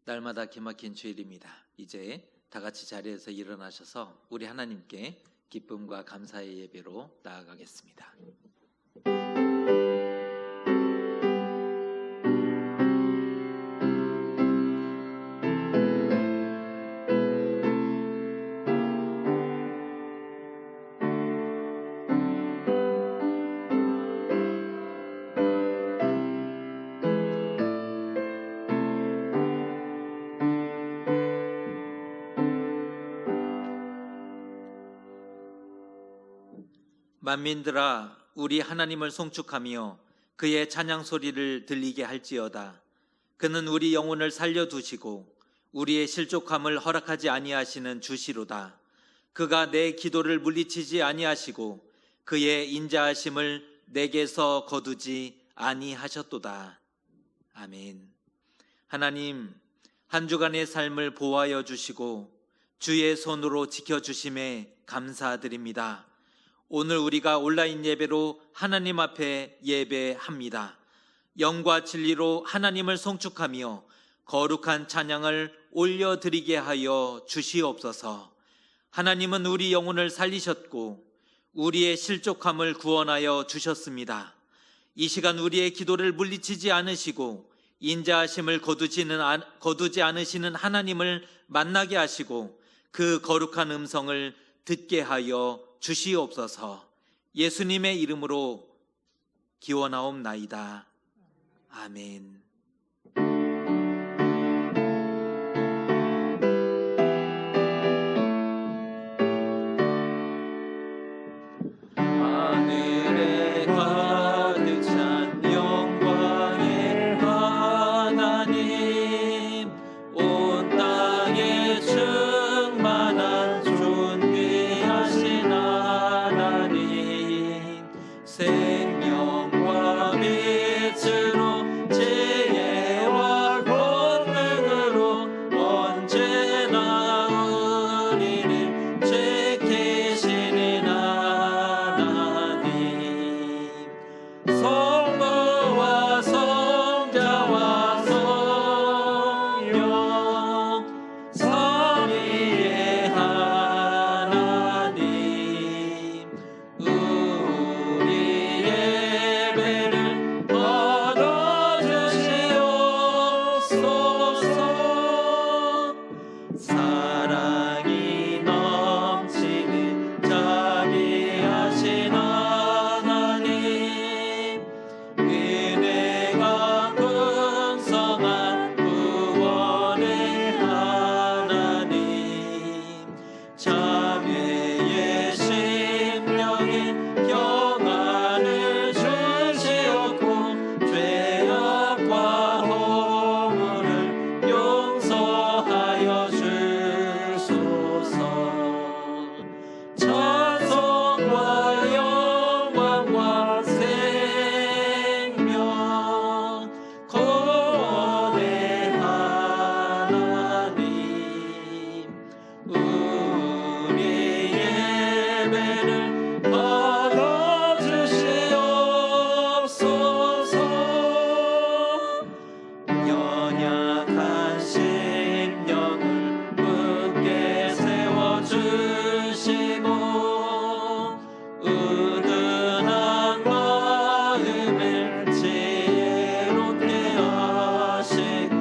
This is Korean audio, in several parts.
날마다 기막힌 주일입니다. 이제 다 같이 자리에서 일어나셔서 우리 하나님께 기쁨과 감사의 예배로 나아가겠습니다. 만민들아, 우리 하나님을 송축하며 그의 찬양 소리를 들리게 할지어다. 그는 우리 영혼을 살려두시고 우리의 실족함을 허락하지 아니하시는 주시로다. 그가 내 기도를 물리치지 아니하시고 그의 인자하심을 내게서 거두지 아니하셨도다. 아멘. 하나님, 한 주간의 삶을 보호하여 주시고 주의 손으로 지켜주심에 감사드립니다. 오늘 우리가 온라인 예배로 하나님 앞에 예배합니다. 영과 진리로 하나님을 송축하며 거룩한 찬양을 올려드리게 하여 주시옵소서. 하나님은 우리 영혼을 살리셨고 우리의 실족함을 구원하여 주셨습니다. 이 시간 우리의 기도를 물리치지 않으시고 인자하심을 거두지 않으시는 하나님을 만나게 하시고 그 거룩한 음성을 듣게 하여 주시옵소서. 예수님의 이름으로 기원하옵나이다. 아멘. 하늘에 가득 찬 영광의 하나님, 온 땅에 충만한 존귀하신 하나님, 생명과 빛으로 지혜와 권능으로 언제나 우리를 지키시는 하나님, 성부와 성자와 성령 삼위의 하나님, 우리 예배를 받아주시옵소서. 사랑이 넘치는 자비하신 하나님, 은혜가 풍성한 구원의 하나님, 자매의 심령에 평안을 주시옵고 죄악과 허물을 용서하여 주소서. 찬송과 영광과 생명 구원의 하나님, 우리 예배를 받아주시옵소서. 연약한 심령을 굳게 세워주시고 은은한 마음을 지혜롭게 하시고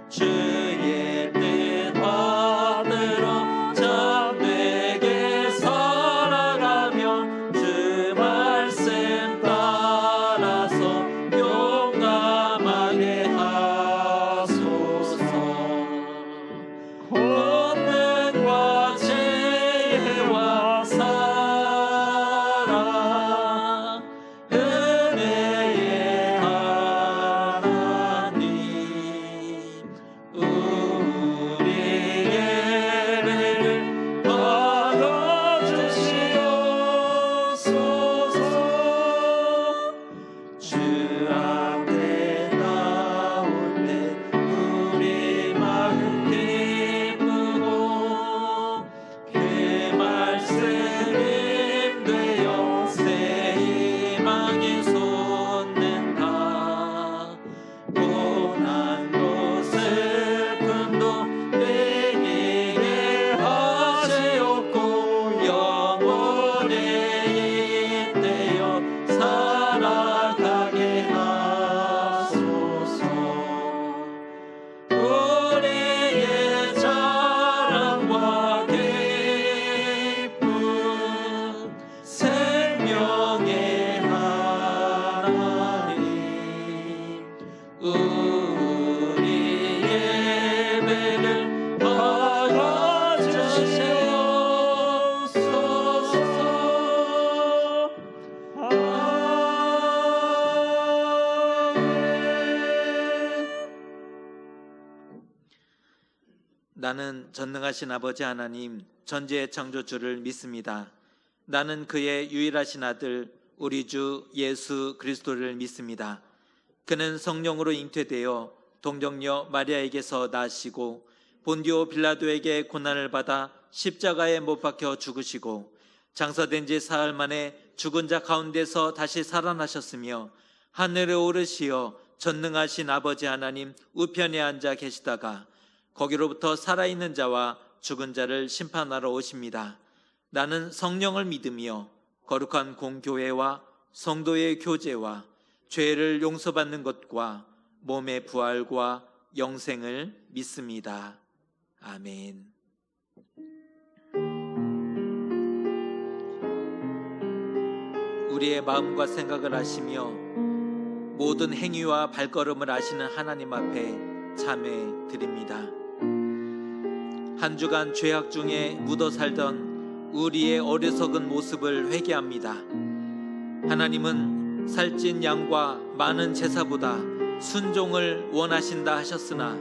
주의 뜻 받들어 참되게 살아가며 주 말씀 따라서 용감하게 하소서. 권능과 지혜와 사랑, 은혜의 하나님, 우리 예배를 받아주시옵소서. 주 앞에 나올 때 우리 마음 기쁘고 그 말씀을 나는 전능하신 아버지 하나님 전지의 창조주를 믿습니다. 나는 그의 유일하신 아들 우리 주 예수 그리스도를 믿습니다. 그는 성령으로 잉태되어 동정녀 마리아에게서 나시고 본디오 빌라도에게 고난을 받아 십자가에 못 박혀 죽으시고 장사된 지 사흘 만에 죽은 자 가운데서 다시 살아나셨으며 하늘에 오르시어 전능하신 아버지 하나님 우편에 앉아 계시다가 거기로부터 살아있는 자와 죽은 자를 심판하러 오십니다. 나는 성령을 믿으며 거룩한 공교회와 성도의 교제와 죄를 용서받는 것과 몸의 부활과 영생을 믿습니다. 아멘. 우리의 마음과 생각을 아시며 모든 행위와 발걸음을 아시는 하나님 앞에 참회 드립니다. 한 주간 죄악 중에 묻어 살던 우리의 어리석은 모습을 회개합니다. 하나님은 살찐 양과 많은 제사보다 순종을 원하신다 하셨으나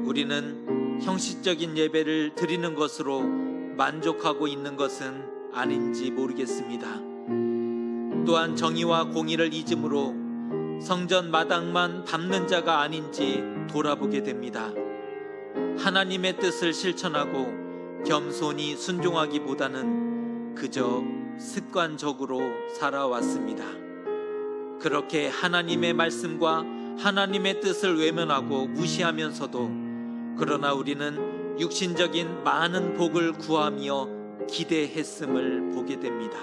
우리는 형식적인 예배를 드리는 것으로 만족하고 있는 것은 아닌지 모르겠습니다. 또한 정의와 공의를 잊음으로 성전 마당만 밟는 자가 아닌지 돌아보게 됩니다. 하나님의 뜻을 실천하고 겸손히 순종하기보다는 그저 습관적으로 살아왔습니다. 그렇게 하나님의 말씀과 하나님의 뜻을 외면하고 무시하면서도 그러나 우리는 육신적인 많은 복을 구하며 기대했음을 보게 됩니다.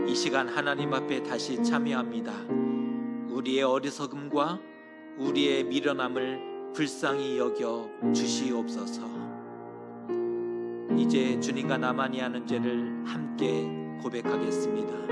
이 시간 하나님 앞에 다시 참여합니다. 우리의 어리석음과 우리의 미련함을 불쌍히 여겨 주시옵소서. 이제 주님과 나만이 하는 죄를 함께 고백하겠습니다.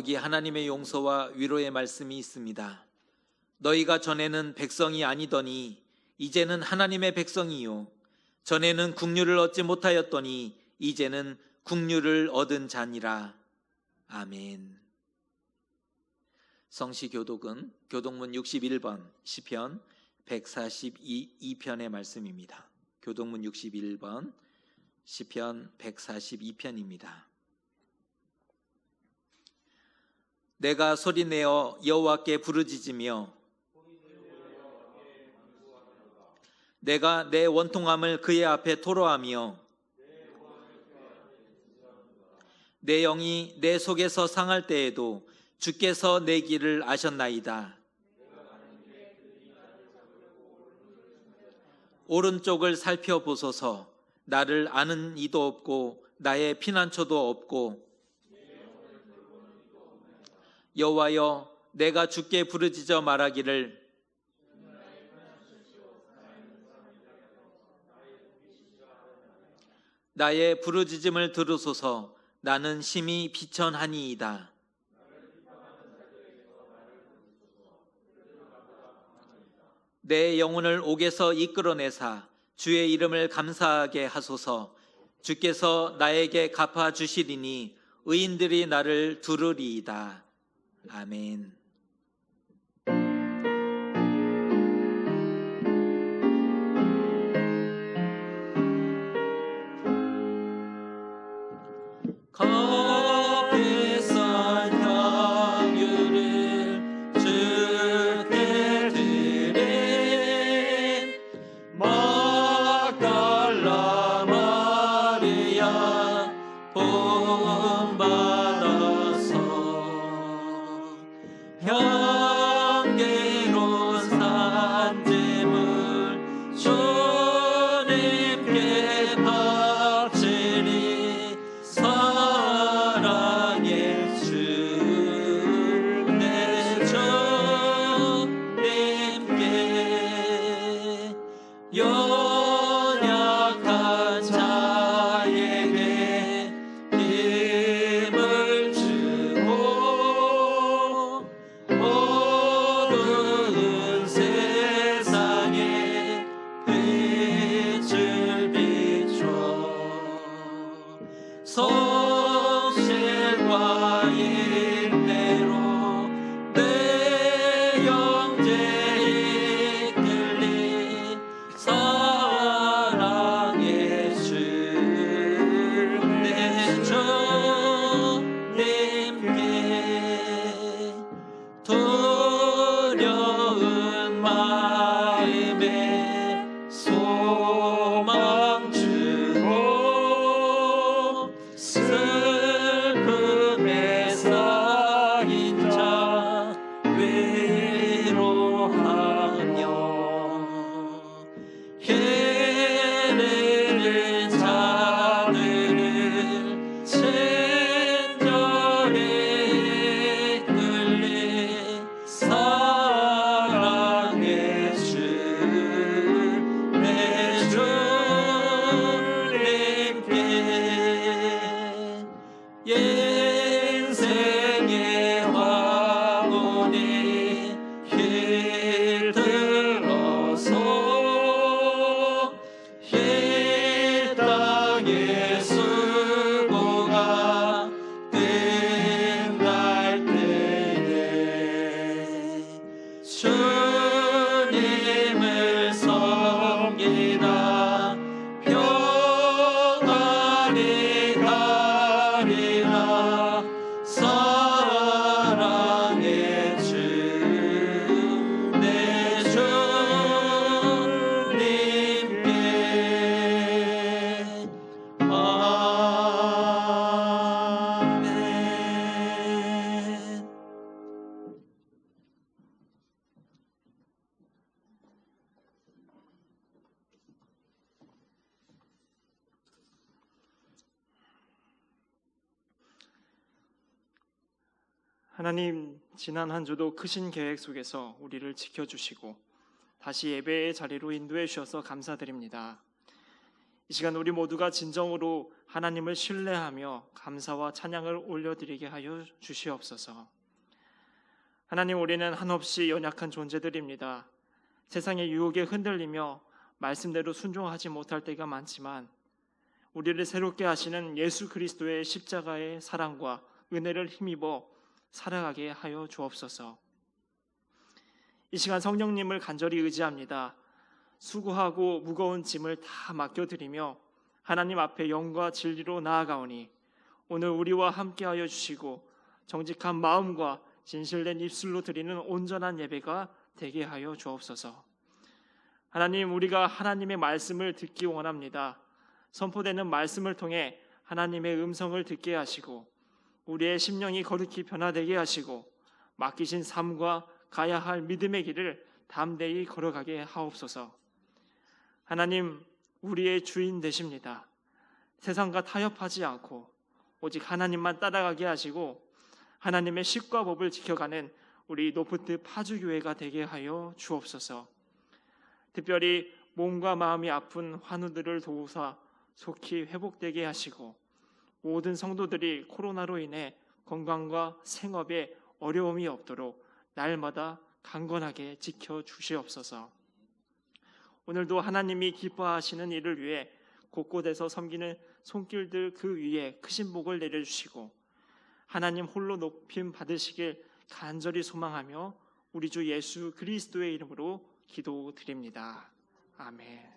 여기 하나님의 용서와 위로의 말씀이 있습니다. 너희가 전에는 백성이 아니더니 이제는 하나님의 백성이요 전에는 국류를 얻지 못하였더니 이제는 국류를 얻은 자니라. 아멘. 성시교독은 교독문 61번 시편 142편의 말씀입니다. 교독문 61번 시편 142편입니다. 내가 소리내어 여호와께 부르짖으며 내가 내 원통함을 그의 앞에 토로하며 내 영이 내 속에서 상할 때에도 주께서 내 길을 아셨나이다. 오른쪽을 살펴보소서. 나를 아는 이도 없고 나의 피난처도 없고 여호와여 내가 주께 부르짖어 말하기를 나의 부르짖음을 들으소서. 나는 심히 비천하니이다. 내 영혼을 옥에서 이끌어내사 주의 이름을 감사하게 하소서. 주께서 나에게 갚아주시리니 의인들이 나를 두르리이다. 아멘. 값비싼 향유를 주께 드린 막달라 마리아 본받아서 어두운 세상에 빛을 비춰 성실과 인내로 내 영제 이끌리 사랑의 주 내 주님께 두려운 마음에 소망 주고 슬픔에 쌓인 자 위로하며 게으른 자들을 친절히 이끌리 사랑의 주 내 주님께 인생의 화분이 힘들어서 이 땅의 수고가 끝날 때에 주님을 섬기다 평안히 가리라 사랑의 주 내 주님께 아멘. 하나님, 지난 한 주도 크신 계획 속에서 우리를 지켜주시고 다시 예배의 자리로 인도해 주셔서 감사드립니다. 이 시간 우리 모두가 진정으로 하나님을 신뢰하며 감사와 찬양을 올려드리게 하여 주시옵소서. 하나님, 우리는 한없이 연약한 존재들입니다. 세상의 유혹에 흔들리며 말씀대로 순종하지 못할 때가 많지만 우리를 새롭게 하시는 예수 그리스도의 십자가의 사랑과 은혜를 힘입어 살아가게 하여 주옵소서. 이 시간 성령님을 간절히 의지합니다. 수고하고 무거운 짐을 다 맡겨드리며 하나님 앞에 영과 진리로 나아가오니 오늘 우리와 함께하여 주시고 정직한 마음과 진실된 입술로 드리는 온전한 예배가 되게 하여 주옵소서. 하나님, 우리가 하나님의 말씀을 듣기 원합니다. 선포되는 말씀을 통해 하나님의 음성을 듣게 하시고 우리의 심령이 거룩히 변화되게 하시고 맡기신 삶과 가야 할 믿음의 길을 담대히 걸어가게 하옵소서. 하나님, 우리의 주인 되십니다. 세상과 타협하지 않고 오직 하나님만 따라가게 하시고 하나님의 십과 법을 지켜가는 우리 노프트 파주교회가 되게 하여 주옵소서. 특별히 몸과 마음이 아픈 환우들을 도우사 속히 회복되게 하시고 모든 성도들이 코로나로 인해 건강과 생업에 어려움이 없도록 날마다 강건하게 지켜주시옵소서. 오늘도 하나님이 기뻐하시는 일을 위해 곳곳에서 섬기는 손길들 그 위에 크신 복을 내려주시고 하나님 홀로 높임 받으시길 간절히 소망하며 우리 주 예수 그리스도의 이름으로 기도드립니다. 아멘.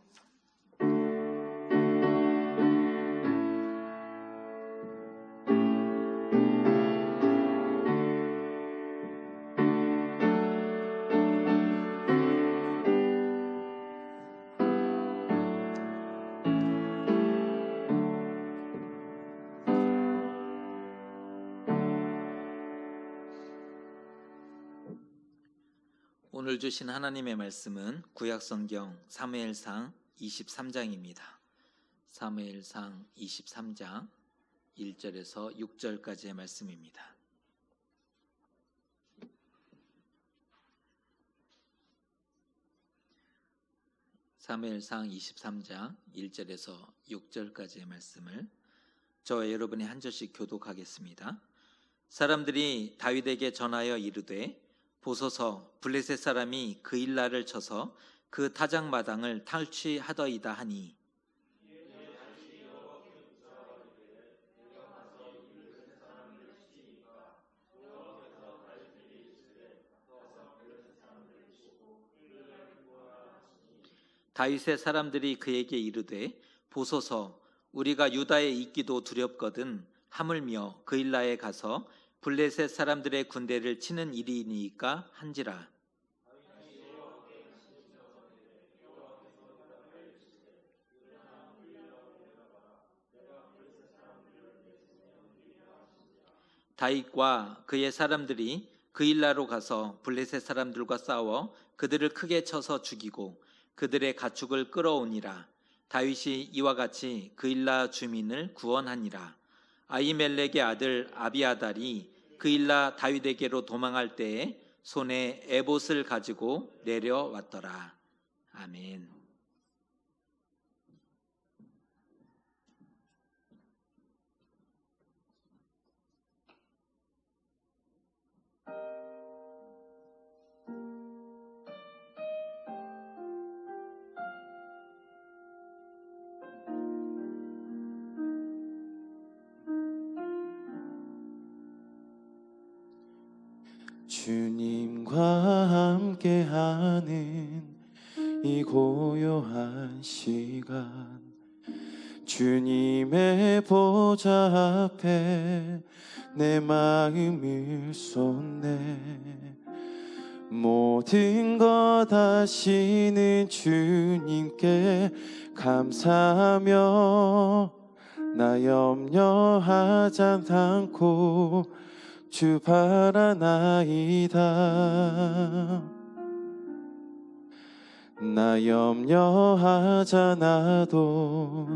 오늘 주신 하나님의 말씀은 구약성경 사무엘상 23장입니다. 사무엘상 23장 1절에서 6절까지의 말씀입니다. 사무엘상 23장 1절에서 6절까지의 말씀을 저와 여러분이 한 절씩 교독하겠습니다. 사람들이 다윗에게 전하여 이르되 보소서 블레셋 사람이 그일라를 쳐서 그 타작마당을 탈취하더이다 하니 다윗의 사람들이 그에게 이르되 보소서 우리가 유다에 있기도 두렵거든 하물며 그일라에 가서 블레셋 사람들의 군대를 치는 일이니까 한지라. 다윗과 그의 사람들이 그일라로 가서 블레셋 사람들과 싸워 그들을 크게 쳐서 죽이고 그들의 가축을 끌어오니라. 다윗이 이와 같이 그일라 주민을 구원하니라. 아히멜렉의 아들 아비아달이 그일라 다윗에게로 도망할 때에 손에 에봇을 가지고 내려왔더라. 아멘. 주님과 함께하는 이 고요한 시간, 주님의 보좌 앞에 내 마음을 쏟네. 모든 것 아시는 주님께 감사하며 나 염려하지 않고 주 바라나이다. 나 염려하지 않아도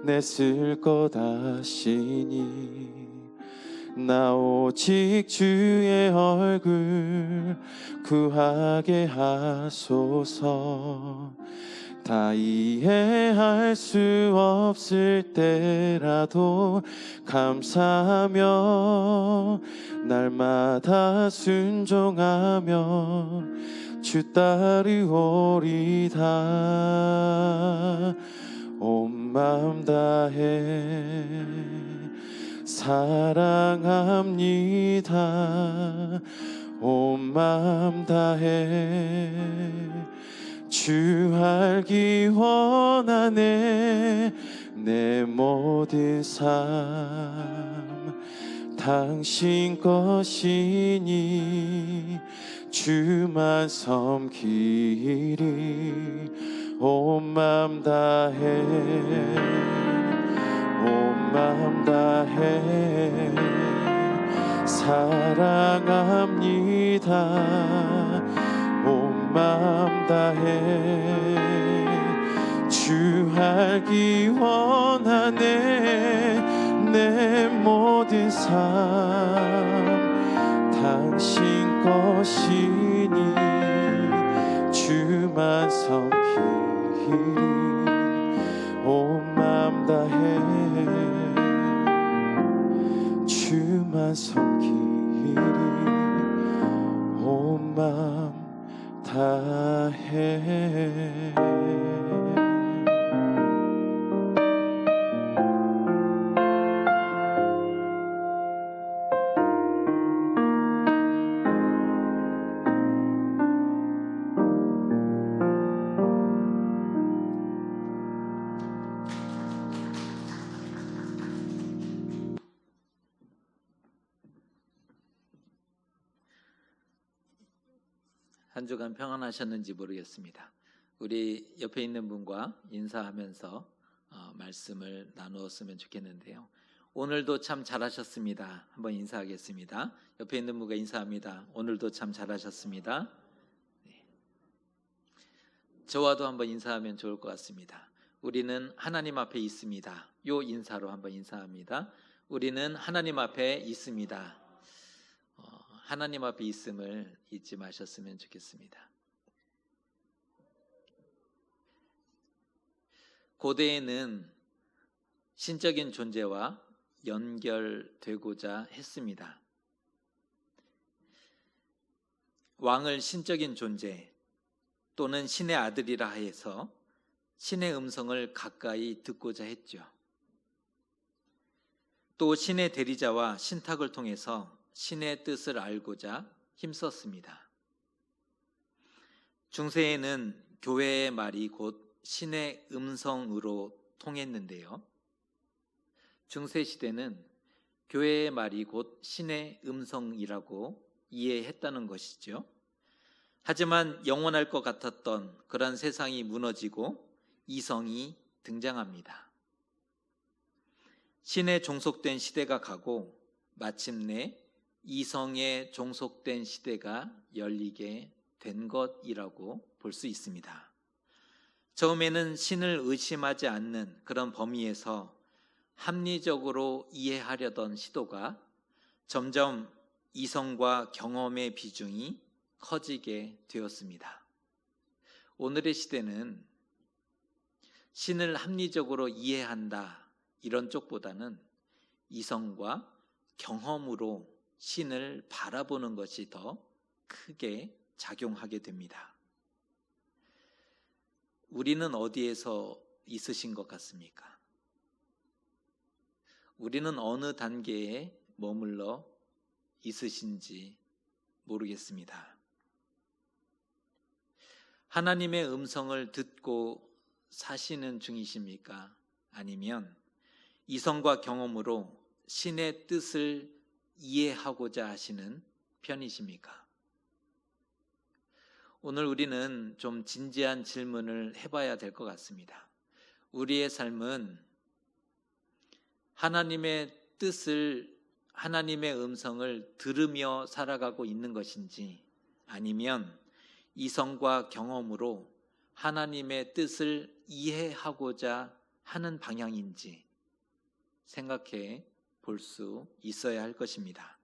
내 쓸 것 아시니 나 오직 주의 얼굴 구하게 하소서. 다 이해할 수 없을 때라도 감사하며 날마다 순종하며 주 따르오리다. 온 마음 다해 사랑합니다. 온 마음 다해 주 알기 원하네. 내 모든 삶 당신 것이니 주만 섬기리. 온 마음 다해 온 마음 다해 사랑합니다. 온 마음 다해 주 알기 원하네. 내 모든 삶 당신 것이니 주만 섬기리. 온 마음 다해 주만 섬기리. 온 마음 다해. 한 주간 평안하셨는지 모르겠습니다. 우리 옆에 있는 분과 인사하면서 말씀을 나누었으면 좋겠는데요. 오늘도 참 잘하셨습니다. 한번 인사하겠습니다. 옆에 있는 분과 인사합니다. 오늘도 참 잘하셨습니다. 네. 저와도 한번 인사하면 좋을 것 같습니다. 우리는 하나님 앞에 있습니다. 요 인사로 한번 인사합니다. 우리는 하나님 앞에 있습니다. 하나님 앞에 있음을 잊지 마셨으면 좋겠습니다. 고대에는 신적인 존재와 연결되고자 했습니다. 왕을 신적인 존재 또는 신의 아들이라 해서 신의 음성을 가까이 듣고자 했죠. 또 신의 대리자와 신탁을 통해서 신의 뜻을 알고자 힘썼습니다. 중세에는 교회의 말이 곧 신의 음성으로 통했는데요. 중세 시대는 교회의 말이 곧 신의 음성이라고 이해했다는 것이죠. 하지만 영원할 것 같았던 그런 세상이 무너지고 이성이 등장합니다. 신에 종속된 시대가 가고 마침내 이성에 종속된 시대가 열리게 된 것이라고 볼 수 있습니다. 처음에는 신을 의심하지 않는 그런 범위에서 합리적으로 이해하려던 시도가 점점 이성과 경험의 비중이 커지게 되었습니다. 오늘의 시대는 신을 합리적으로 이해한다 이런 쪽보다는 이성과 경험으로 신을 바라보는 것이 더 크게 작용하게 됩니다. 우리는 어디에서 있으신 것 같습니까? 우리는 어느 단계에 머물러 있으신지 모르겠습니다. 하나님의 음성을 듣고 사시는 중이십니까? 아니면 이성과 경험으로 신의 뜻을 이해하고자 하시는 편이십니까? 오늘 우리는 좀 진지한 질문을 해봐야 될 것 같습니다. 우리의 삶은 하나님의 뜻을, 하나님의 음성을 들으며 살아가고 있는 것인지, 아니면 이성과 경험으로 하나님의 뜻을 이해하고자 하는 방향인지 생각해 볼 수 있어야 할 것입니다.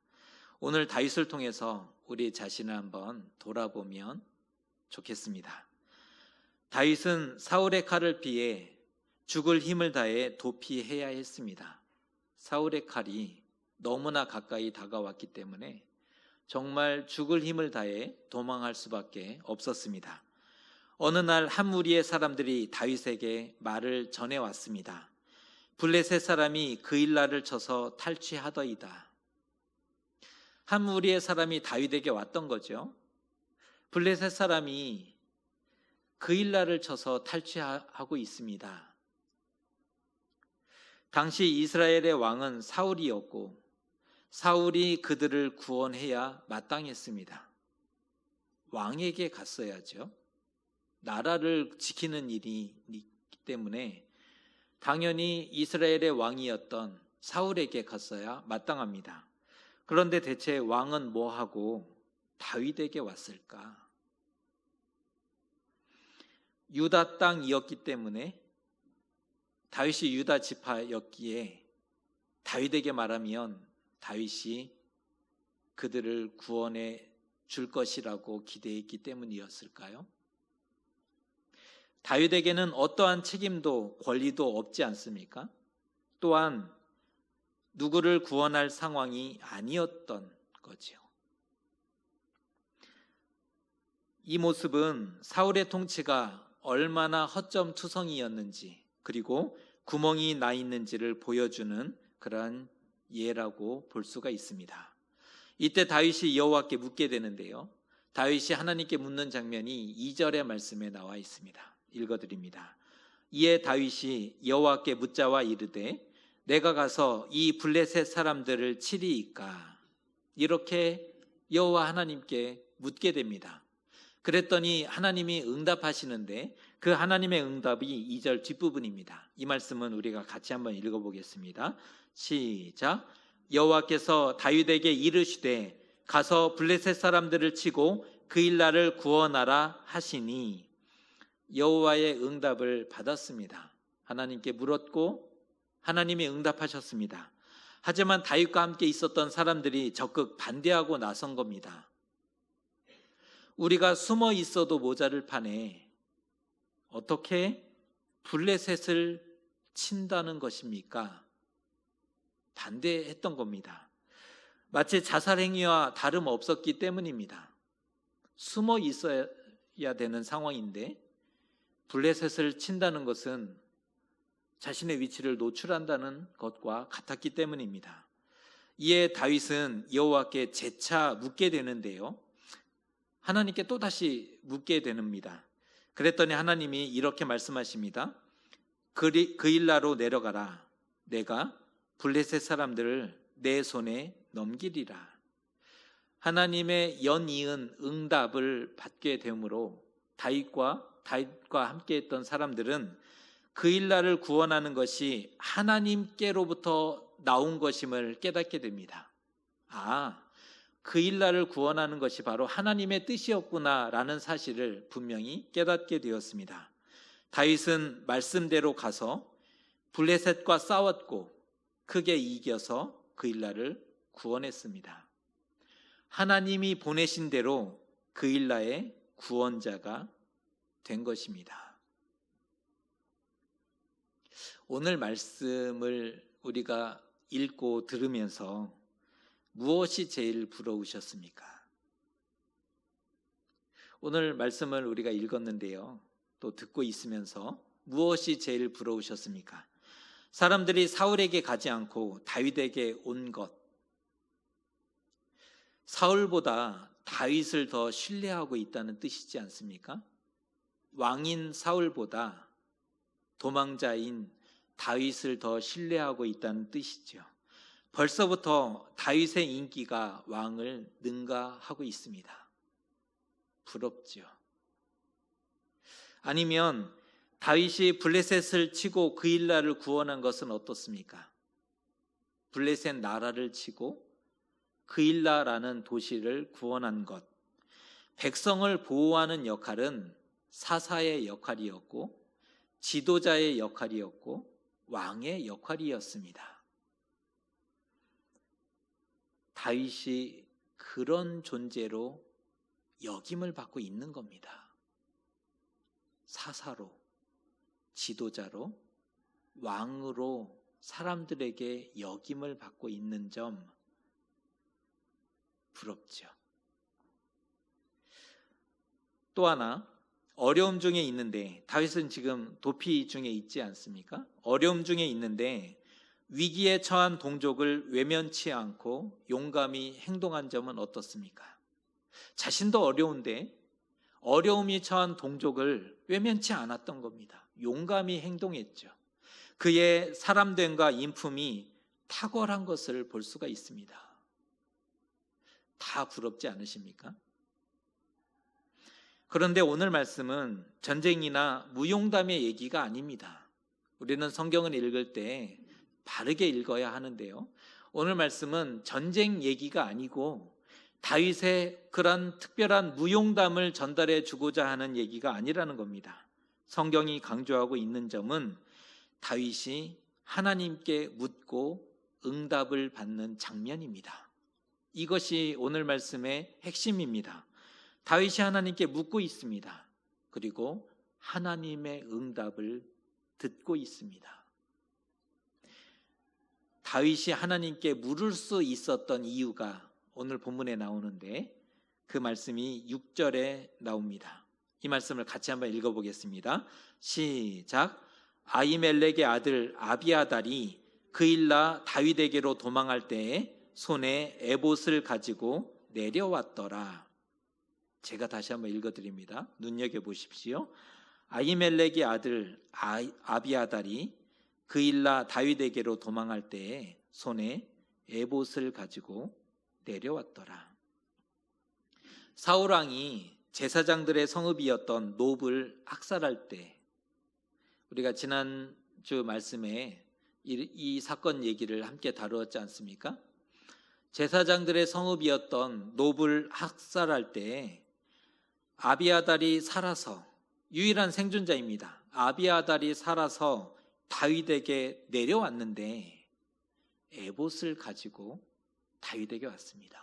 오늘 다윗을 통해서 우리 자신을 한번 돌아보면 좋겠습니다. 다윗은 사울의 칼을 피해 죽을 힘을 다해 도피해야 했습니다. 사울의 칼이 너무나 가까이 다가왔기 때문에 정말 죽을 힘을 다해 도망할 수밖에 없었습니다. 어느 날 한 무리의 사람들이 다윗에게 말을 전해왔습니다. 블레셋 사람이 그일라를 쳐서 탈취하더이다. 한 무리의 사람이 다윗에게 왔던 거죠. 블레셋 사람이 그일라를 쳐서 탈취하고 있습니다. 당시 이스라엘의 왕은 사울이었고 사울이 그들을 구원해야 마땅했습니다. 왕에게 갔어야죠. 나라를 지키는 일이기 때문에 당연히 이스라엘의 왕이었던 사울에게 갔어야 마땅합니다. 그런데 대체 왕은 뭐하고 다윗에게 왔을까? 유다 땅이었기 때문에 다윗이 유다 지파였기에 다윗에게 말하면 다윗이 그들을 구원해 줄 것이라고 기대했기 때문이었을까요? 다윗에게는 어떠한 책임도 권리도 없지 않습니까? 또한 누구를 구원할 상황이 아니었던 거지요. 이 모습은 사울의 통치가 얼마나 허점투성이었는지 그리고 구멍이 나 있는지를 보여주는 그러한 예라고 볼 수가 있습니다. 이때 다윗이 여호와께 묻게 되는데요. 다윗이 하나님께 묻는 장면이 2절의 말씀에 나와 있습니다. 읽어드립니다. 이에 다윗이 여호와께 묻자와 이르되 내가 가서 이 블레셋 사람들을 치리이까? 이렇게 여호와 하나님께 묻게 됩니다. 그랬더니 하나님이 응답하시는데 그 하나님의 응답이 2절 뒷부분입니다. 이 말씀은 우리가 같이 한번 읽어보겠습니다. 시작. 여호와께서 다윗에게 이르시되 가서 블레셋 사람들을 치고 그일라를 구원하라 하시니 여호와의 응답을 받았습니다. 하나님께 물었고 하나님이 응답하셨습니다. 하지만 다윗과 함께 있었던 사람들이 적극 반대하고 나선 겁니다. 우리가 숨어 있어도 모자를 판에 어떻게 블레셋을 친다는 것입니까? 반대했던 겁니다. 마치 자살행위와 다름없었기 때문입니다. 숨어 있어야 되는 상황인데 블레셋을 친다는 것은 자신의 위치를 노출한다는 것과 같았기 때문입니다. 이에 다윗은 여호와께 재차 묻게 되는데요, 하나님께 또다시 묻게 됩니다. 그랬더니 하나님이 이렇게 말씀하십니다. 그일라로 내려가라. 내가 블레셋 사람들을 내 손에 넘기리라. 하나님의 연이은 응답을 받게 되므로 다윗과 함께했던 사람들은 그일라를 구원하는 것이 하나님께로부터 나온 것임을 깨닫게 됩니다. 그일라를 구원하는 것이 바로 하나님의 뜻이었구나라는 사실을 분명히 깨닫게 되었습니다. 다윗은 말씀대로 가서 블레셋과 싸웠고 크게 이겨서 그일라를 구원했습니다. 하나님이 보내신 대로 그일라의 구원자가 된 것입니다. 오늘 말씀을 우리가 읽고 들으면서 무엇이 제일 부러우셨습니까? 오늘 말씀을 우리가 읽었는데요, 또 듣고 있으면서 무엇이 제일 부러우셨습니까? 사람들이 사울에게 가지 않고 다윗에게 온 것, 사울보다 다윗을 더 신뢰하고 있다는 뜻이지 않습니까? 왕인 사울보다 도망자인 다윗을 더 신뢰하고 있다는 뜻이죠. 벌써부터 다윗의 인기가 왕을 능가하고 있습니다. 부럽죠. 아니면 다윗이 블레셋을 치고 그일라를 구원한 것은 어떻습니까? 블레셋 나라를 치고 그일라라는 도시를 구원한 것, 백성을 보호하는 역할은 사사의 역할이었고 지도자의 역할이었고 왕의 역할이었습니다. 다윗이 그런 존재로 역임을 받고 있는 겁니다. 사사로, 지도자로, 왕으로 사람들에게 역임을 받고 있는 점 부럽죠. 또 하나, 어려움 중에 있는데, 다윗은 지금 도피 중에 있지 않습니까? 어려움 중에 있는데 위기에 처한 동족을 외면치 않고 용감히 행동한 점은 어떻습니까? 자신도 어려운데 어려움이 처한 동족을 외면치 않았던 겁니다. 용감히 행동했죠. 그의 사람됨과 인품이 탁월한 것을 볼 수가 있습니다. 다 부럽지 않으십니까? 그런데 오늘 말씀은 전쟁이나 무용담의 얘기가 아닙니다. 우리는 성경을 읽을 때 바르게 읽어야 하는데요, 오늘 말씀은 전쟁 얘기가 아니고 다윗의 그런 특별한 무용담을 전달해 주고자 하는 얘기가 아니라는 겁니다. 성경이 강조하고 있는 점은 다윗이 하나님께 묻고 응답을 받는 장면입니다. 이것이 오늘 말씀의 핵심입니다. 다윗이 하나님께 묻고 있습니다. 그리고 하나님의 응답을 듣고 있습니다. 다윗이 하나님께 물을 수 있었던 이유가 오늘 본문에 나오는데 그 말씀이 6절에 나옵니다. 이 말씀을 같이 한번 읽어보겠습니다. 시작. 아히멜렉의 아들 아비아달이 그일라 다윗에게로 도망할 때에 손에 에봇을 가지고 내려왔더라. 제가 다시 한번 읽어드립니다. 눈여겨보십시오. 아히멜렉의 아들 아비아달이 그일라 다윗에게로 도망할 때에 손에 에봇을 가지고 내려왔더라. 사울왕이 제사장들의 성읍이었던 놉을 학살할 때, 우리가 지난주 말씀에 이 사건 얘기를 함께 다루었지 않습니까? 제사장들의 성읍이었던 놉을 학살할 때 아비아달이 살아서, 유일한 생존자입니다. 아비아달이 살아서 다윗에게 내려왔는데 에봇을 가지고 다윗에게 왔습니다.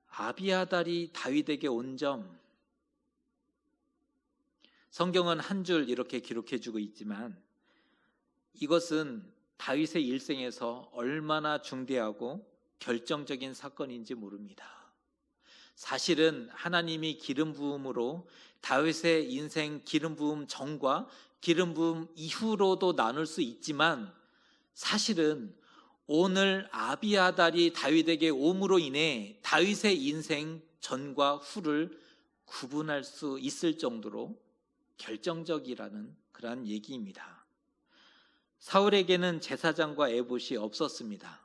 아비아달이 다윗에게 온 점, 성경은 한 줄 이렇게 기록해 주고 있지만 이것은 다윗의 일생에서 얼마나 중대하고 결정적인 사건인지 모릅니다. 사실은 하나님이 기름 부음으로 다윗의 인생 기름 부음 전과 기름 부음 이후로도 나눌 수 있지만, 사실은 오늘 아비아달이 다윗에게 옴으로 인해 다윗의 인생 전과 후를 구분할 수 있을 정도로 결정적이라는 그러한 얘기입니다. 사울에게는 제사장과 에봇이 없었습니다.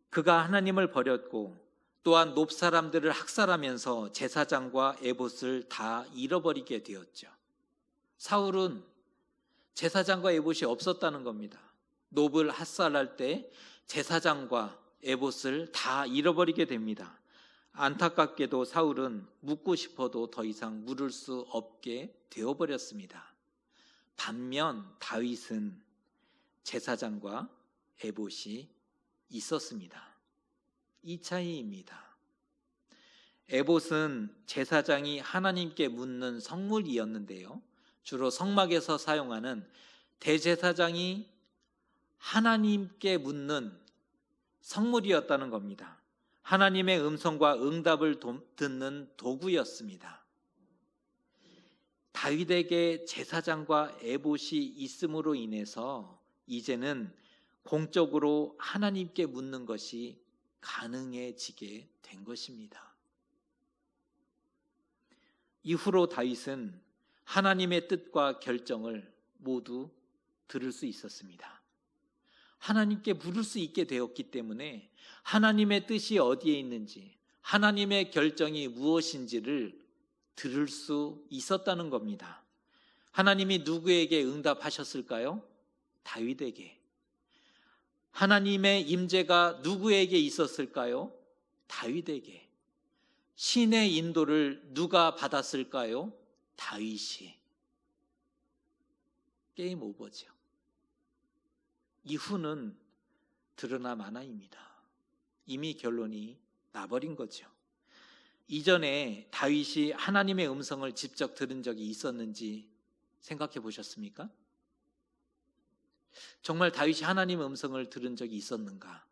그가 하나님을 버렸고 또한 높 사람들을 학살하면서 제사장과 에봇을 다 잃어버리게 되었죠. 사울은 제사장과 에봇이 없었다는 겁니다. 놉을 학살할 때 제사장과 에봇을 다 잃어버리게 됩니다. 안타깝게도 사울은 묻고 싶어도 더 이상 물을 수 없게 되어버렸습니다. 반면 다윗은 제사장과 에봇이 있었습니다. 이 차이입니다. 에봇은 제사장이 하나님께 묻는 성물이었는데요, 주로 성막에서 사용하는 대제사장이 하나님께 묻는 성물이었다는 겁니다. 하나님의 음성과 응답을 듣는 도구였습니다. 다윗에게 제사장과 에봇이 있음으로 인해서 이제는 공적으로 하나님께 묻는 것이 가능해지게 된 것입니다. 이후로 다윗은 하나님의 뜻과 결정을 모두 들을 수 있었습니다. 하나님께 물을 수 있게 되었기 때문에 하나님의 뜻이 어디에 있는지, 하나님의 결정이 무엇인지를 들을 수 있었다는 겁니다. 하나님이 누구에게 응답하셨을까요? 다윗에게. 하나님의 임재가 누구에게 있었을까요? 다윗에게. 신의 인도를 누가 받았을까요? 다윗이. 게임 오버죠. 이후는 드러나 마나입니다. 이미 결론이 나버린 거죠. 이전에 다윗이 하나님의 음성을 직접 들은 적이 있었는지 생각해 보셨습니까? 정말 다윗이 하나님의 음성을 들은 적이 있었는가?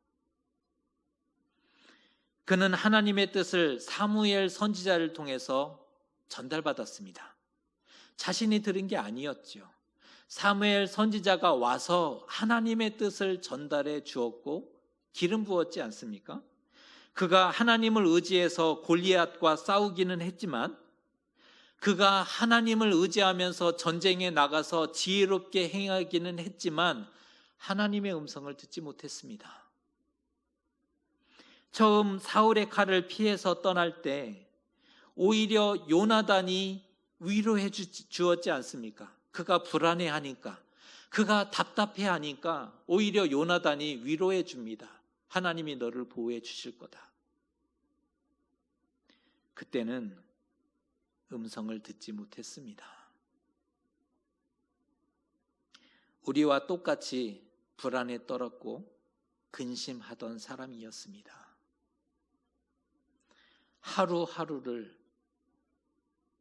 그는 하나님의 뜻을 사무엘 선지자를 통해서 전달받았습니다. 자신이 들은 게 아니었죠. 사무엘 선지자가 와서 하나님의 뜻을 전달해 주었고 기름 부었지 않습니까? 그가 하나님을 의지해서 골리앗과 싸우기는 했지만, 그가 하나님을 의지하면서 전쟁에 나가서 지혜롭게 행하기는 했지만 하나님의 음성을 듣지 못했습니다. 처음 사울의 칼을 피해서 떠날 때 오히려 요나단이 위로해 주었지 않습니까? 그가 불안해하니까, 그가 답답해하니까 오히려 요나단이 위로해 줍니다. 하나님이 너를 보호해 주실 거다. 그때는 음성을 듣지 못했습니다. 우리와 똑같이 불안에 떨었고 근심하던 사람이었습니다. 하루하루를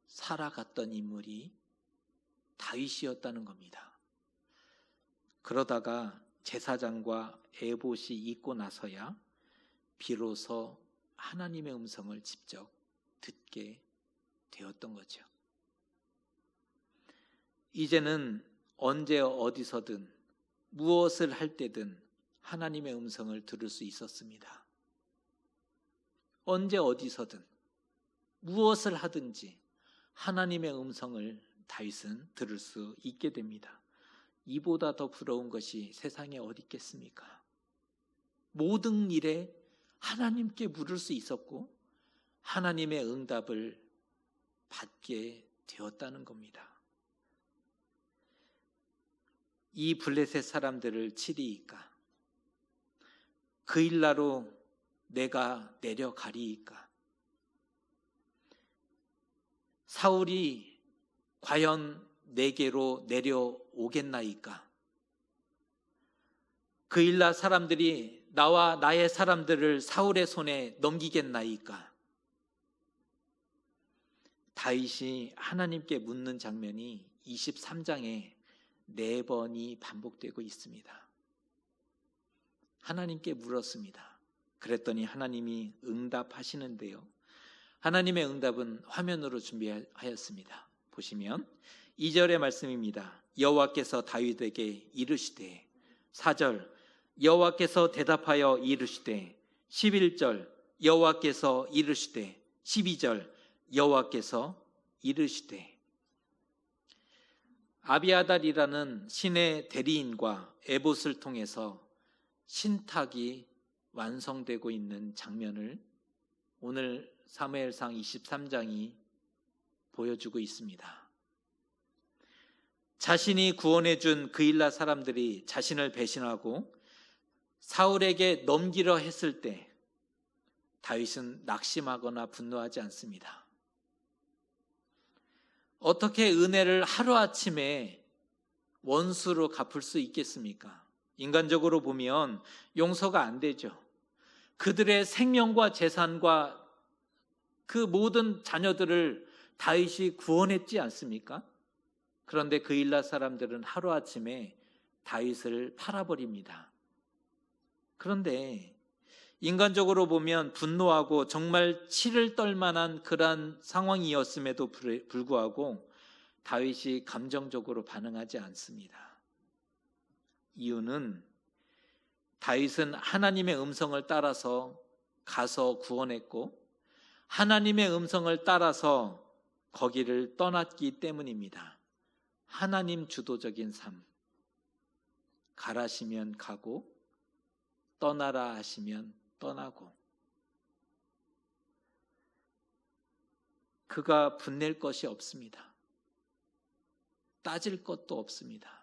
살아갔던 인물이 다윗이었다는 겁니다. 그러다가 제사장과 에봇이 있고 나서야 비로소 하나님의 음성을 직접 듣게 되었던 거죠. 이제는 언제 어디서든 무엇을 할 때든 하나님의 음성을 들을 수 있었습니다. 언제 어디서든 무엇을 하든지 하나님의 음성을 다윗은 들을 수 있게 됩니다. 이보다 더 부러운 것이 세상에 어디 있겠습니까? 모든 일에 하나님께 물을 수 있었고 하나님의 응답을 받게 되었다는 겁니다. 이 블레셋 사람들을 치리이까? 그 일나로 내가 내려가리이까? 사울이 과연 내게로 내려오겠나이까? 그 일날 사람들이 나와 나의 사람들을 사울의 손에 넘기겠나이까? 다윗이 하나님께 묻는 장면이 23장에 4번이 반복되고 있습니다. 하나님께 물었습니다. 그랬더니 하나님이 응답하시는데요. 하나님의 응답은 화면으로 준비하였습니다. 보시면 2절의 말씀입니다. 여호와께서 다윗에게 이르시되, 4절 여호와께서 대답하여 이르시되, 11절 여호와께서 이르시되, 12절 여호와께서 이르시되. 아비아달이라는 신의 대리인과 에봇을 통해서 신탁이 완성되고 있는 장면을 오늘 사무엘상 23장이 보여주고 있습니다. 자신이 구원해 준 그일라 사람들이 자신을 배신하고 사울에게 넘기려 했을 때 다윗은 낙심하거나 분노하지 않습니다. 어떻게 은혜를 하루아침에 원수로 갚을 수 있겠습니까? 인간적으로 보면 용서가 안 되죠. 그들의 생명과 재산과 그 모든 자녀들을 다윗이 구원했지 않습니까? 그런데 그일라 사람들은 하루아침에 다윗을 팔아버립니다. 그런데 인간적으로 보면 분노하고 정말 치를 떨만한 그러한 상황이었음에도 불구하고 다윗이 감정적으로 반응하지 않습니다. 이유는 다윗은 하나님의 음성을 따라서 가서 구원했고 하나님의 음성을 따라서 거기를 떠났기 때문입니다. 하나님 주도적인 삶, 가라시면 가고 떠나라 하시면 떠나고, 그가 분낼 것이 없습니다. 따질 것도 없습니다.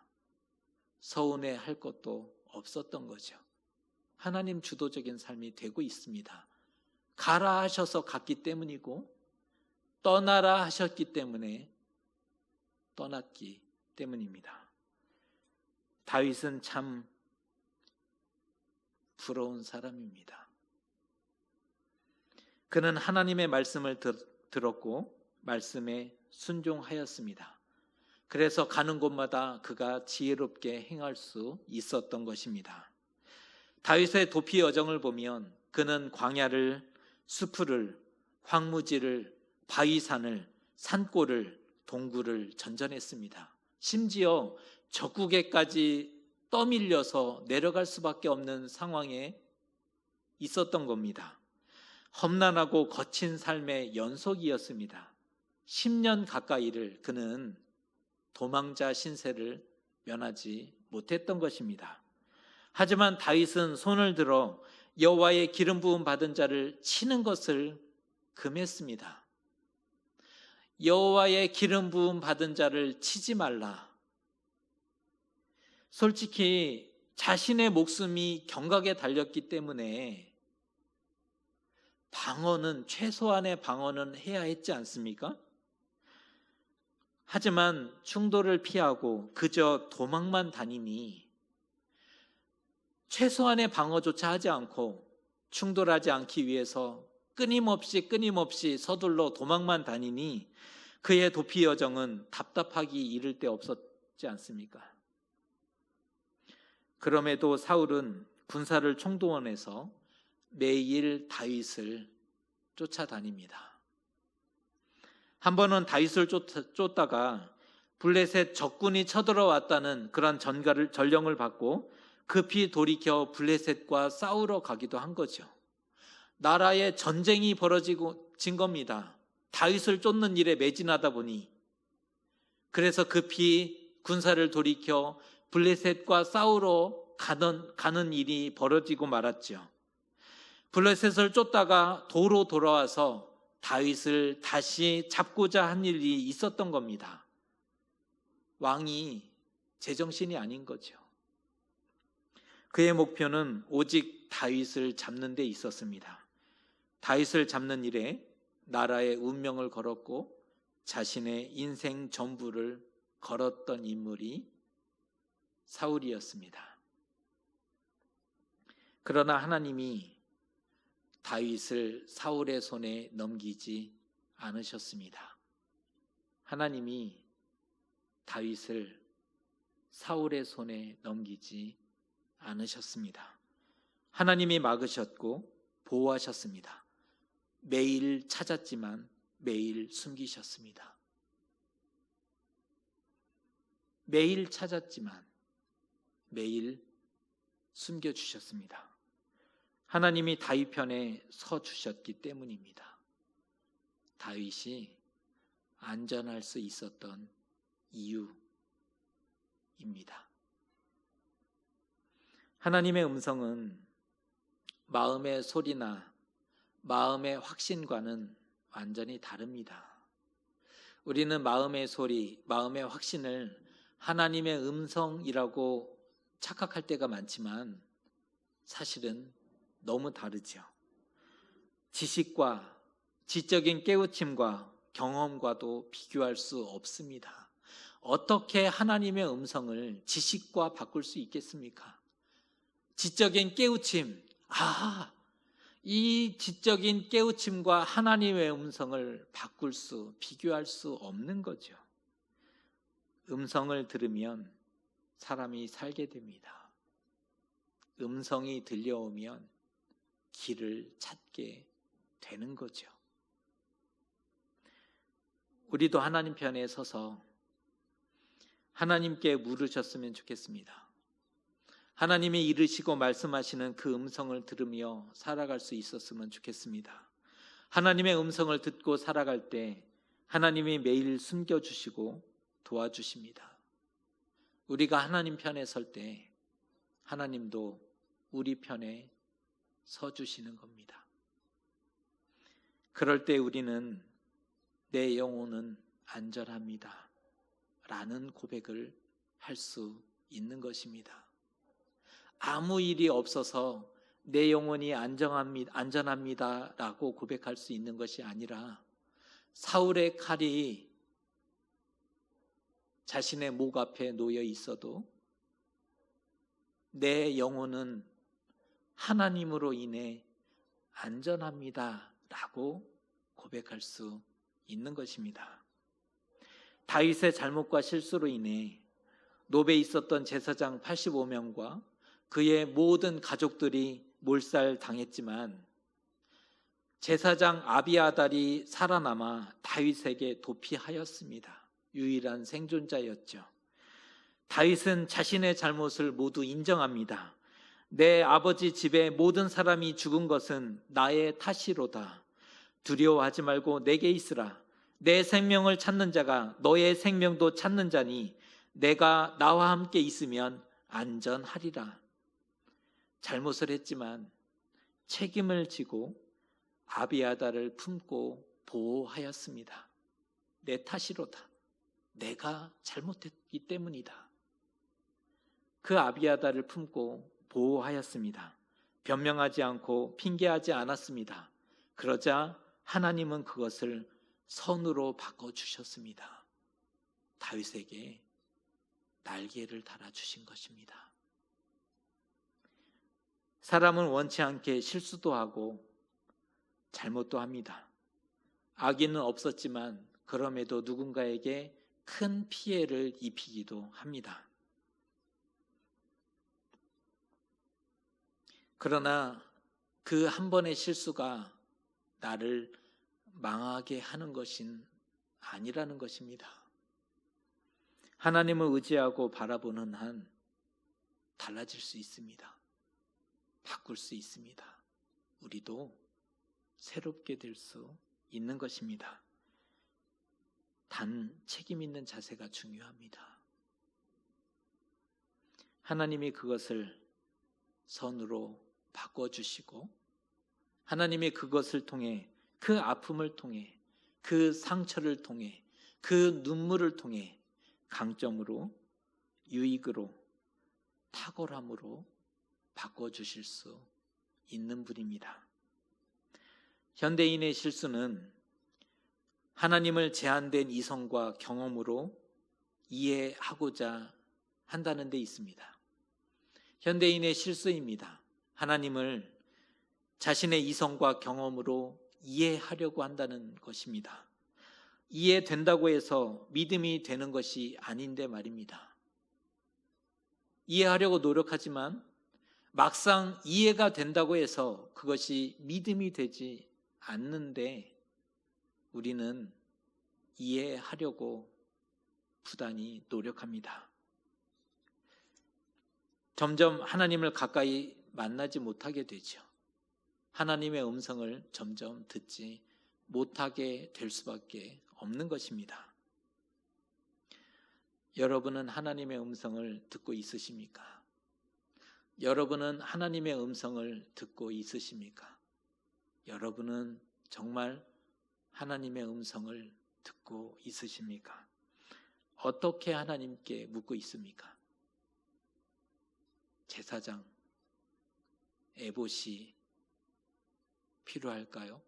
서운해할 것도 없었던 거죠. 하나님 주도적인 삶이 되고 있습니다. 가라 하셔서 갔기 때문이고 떠나라 하셨기 때문에 떠났기 때문입니다. 다윗은 참 부러운 사람입니다. 그는 하나님의 말씀을 들었고 말씀에 순종하였습니다. 그래서 가는 곳마다 그가 지혜롭게 행할 수 있었던 것입니다. 다윗의 도피 여정을 보면 그는 광야를, 수풀을, 황무지를, 바위산을, 산골을, 동굴을 전전했습니다. 심지어 적국에까지 떠밀려서 내려갈 수밖에 없는 상황에 있었던 겁니다. 험난하고 거친 삶의 연속이었습니다. 10년 가까이를 그는 도망자 신세를 면하지 못했던 것입니다. 하지만 다윗은 손을 들어 여호와의 기름 부음 받은 자를 치는 것을 금했습니다. 여호와의 기름 부음 받은 자를 치지 말라. 솔직히 자신의 목숨이 경각에 달렸기 때문에 방어는, 최소한의 방어는 해야 했지 않습니까? 하지만 충돌을 피하고 그저 도망만 다니니, 최소한의 방어조차 하지 않고 충돌하지 않기 위해서 끊임없이 서둘러 도망만 다니니 그의 도피 여정은 답답하기 이를 데 없었지 않습니까? 그럼에도 사울은 군사를 총동원해서 매일 다윗을 쫓아다닙니다. 한 번은 다윗을 쫓다가 블레셋 적군이 쳐들어왔다는 그런 전령을 받고 급히 돌이켜 블레셋과 싸우러 가기도 한 거죠. 나라에 전쟁이 벌어진 겁니다. 다윗을 쫓는 일에 매진하다 보니. 그래서 급히 군사를 돌이켜 블레셋과 싸우러 가는 일이 벌어지고 말았죠. 블레셋을 쫓다가 도로 돌아와서 다윗을 다시 잡고자 한 일이 있었던 겁니다. 왕이 제정신이 아닌 거죠. 그의 목표는 오직 다윗을 잡는 데 있었습니다. 다윗을 잡는 일에 나라의 운명을 걸었고 자신의 인생 전부를 걸었던 인물이 사울이었습니다. 그러나 하나님이 다윗을 사울의 손에 넘기지 않으셨습니다. 하나님이 다윗을 사울의 손에 넘기지 않으셨습니다. 하나님이 막으셨고 보호하셨습니다. 매일 찾았지만 매일 숨기셨습니다. 매일 찾았지만 매일 숨겨주셨습니다. 하나님이 다윗 편에 서 주셨기 때문입니다. 다윗이 안전할 수 있었던 이유입니다. 하나님의 음성은 마음의 소리나 마음의 확신과는 완전히 다릅니다. 우리는 마음의 소리, 마음의 확신을 하나님의 음성이라고 착각할 때가 많지만 사실은 너무 다르죠. 지식과 지적인 깨우침과 경험과도 비교할 수 없습니다. 어떻게 하나님의 음성을 지식과 바꿀 수 있겠습니까? 지적인 깨우침, 이 지적인 깨우침과 하나님의 음성을 비교할 수 없는 거죠. 음성을 들으면 사람이 살게 됩니다. 음성이 들려오면 길을 찾게 되는 거죠. 우리도 하나님 편에 서서 하나님께 물으셨으면 좋겠습니다. 하나님이 이르시고 말씀하시는 그 음성을 들으며 살아갈 수 있었으면 좋겠습니다. 하나님의 음성을 듣고 살아갈 때 하나님이 매일 숨겨주시고 도와주십니다. 우리가 하나님 편에 설 때 하나님도 우리 편에 서주시는 겁니다. 그럴 때 우리는 내 영혼은 안전합니다 라는 고백을 할 수 있는 것입니다. 아무 일이 없어서 내 영혼이 안전합니다 라고 고백할 수 있는 것이 아니라 사울의 칼이 자신의 목 앞에 놓여 있어도 내 영혼은 하나님으로 인해 안전합니다 라고 고백할 수 있는 것입니다. 다윗의 잘못과 실수로 인해 노베에 있었던 제사장 85명과 그의 모든 가족들이 몰살당했지만 제사장 아비아달이 살아남아 다윗에게 도피하였습니다. 유일한 생존자였죠. 다윗은 자신의 잘못을 모두 인정합니다. 내 아버지 집에 모든 사람이 죽은 것은 나의 탓이로다. 두려워하지 말고 내게 있으라. 내 생명을 찾는 자가 너의 생명도 찾는 자니 내가 나와 함께 있으면 안전하리라. 잘못을 했지만 책임을 지고 아비아달을 품고 보호하였습니다. 내 탓이로다. 내가 잘못했기 때문이다. 그 아비아달을 품고 보호하였습니다. 변명하지 않고 핑계하지 않았습니다. 그러자 하나님은 그것을 선으로 바꿔주셨습니다. 다윗에게 날개를 달아주신 것입니다. 사람은 원치 않게 실수도 하고 잘못도 합니다. 악의는 없었지만 그럼에도 누군가에게 큰 피해를 입히기도 합니다. 그러나 그 한 번의 실수가 나를 망하게 하는 것은 아니라는 것입니다. 하나님을 의지하고 바라보는 한 달라질 수 있습니다. 바꿀 수 있습니다. 우리도 새롭게 될 수 있는 것입니다. 단 책임 있는 자세가 중요합니다. 하나님이 그것을 선으로 바꿔주시고 하나님이 그것을 통해 그 아픔을 통해 그 상처를 통해 그 눈물을 통해 강점으로 유익으로 탁월함으로 바꿔주실 수 있는 분입니다. 현대인의 실수는 하나님을 제한된 이성과 경험으로 이해하고자 한다는 데 있습니다. 현대인의 실수입니다. 하나님을 자신의 이성과 경험으로 이해하려고 한다는 것입니다. 이해된다고 해서 믿음이 되는 것이 아닌데 말입니다. 이해하려고 노력하지만 막상 이해가 된다고 해서 그것이 믿음이 되지 않는데 우리는 이해하려고 부단히 노력합니다. 점점 하나님을 가까이 만나지 못하게 되죠. 하나님의 음성을 점점 듣지 못하게 될 수밖에 없는 것입니다. 여러분은 하나님의 음성을 듣고 있으십니까? 여러분은 하나님의 음성을 듣고 있으십니까? 여러분은 정말 하나님의 음성을 듣고 있으십니까? 어떻게 하나님께 묻고 있습니까? 제사장, 에봇이 필요할까요?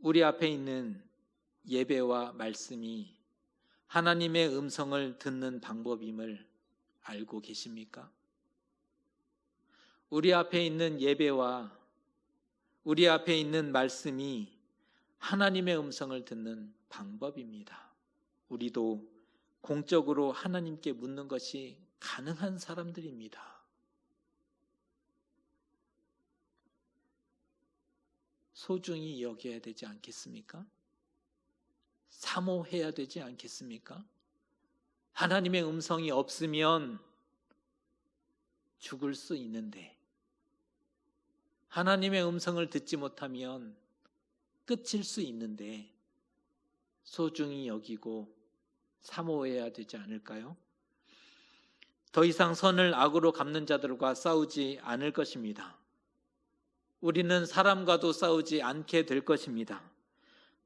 우리 앞에 있는 예배와 말씀이 하나님의 음성을 듣는 방법임을 알고 계십니까? 우리 앞에 있는 예배와 우리 앞에 있는 말씀이 하나님의 음성을 듣는 방법입니다. 우리도 공적으로 하나님께 묻는 것이 가능한 사람들입니다. 소중히 여겨야 되지 않겠습니까? 사모해야 되지 않겠습니까? 하나님의 음성이 없으면 죽을 수 있는데 하나님의 음성을 듣지 못하면 끝일 수 있는데 소중히 여기고 사모해야 되지 않을까요? 더 이상 선을 악으로 갚는 자들과 싸우지 않을 것입니다. 우리는 사람과도 싸우지 않게 될 것입니다.